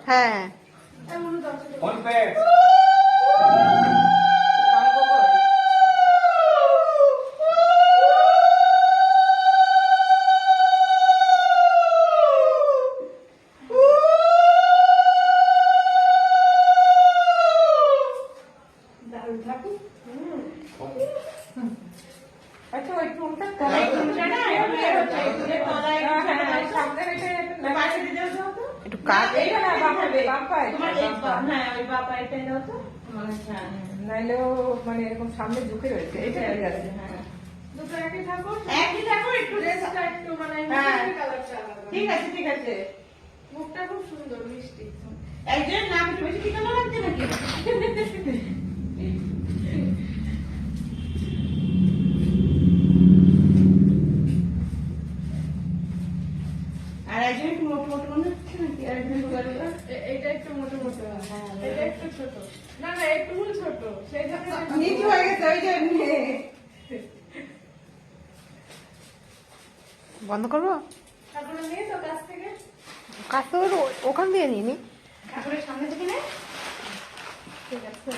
হ্যাঁ আচ্ছা ওই টুনটা একটু কাজ নাইলেও মানে এরকম সামনে ঝুঁকে রয়েছে এটা ঠিক আছে। দুটো একই ঠাকুর একটু ড্রেসটা একটু মানে কালারটা আলাদা। ঠিক আছে ঠিক আছে। মুখটা খুব সুন্দর মিষ্টি। একজন নাম একটু বেশি ঠিকানা লাগছে নাকি? আর একজন একটু মোটো মোটো মনে হচ্ছে নাকি? আর একজন এটা একটু মোটো মোটো, এটা একটু ছোট। না না একটু ছোট, সেই জন্য নিচু হয়ে গেছে ওই জন্য। বন্ধ করবো? ঠাকুরের নিয়ে তো কাছ থেকে কাজ তো ওখান দিয়ে নিয়ে নি। ঠাকুরের সামনে থেকে নে। ঠিক আছে।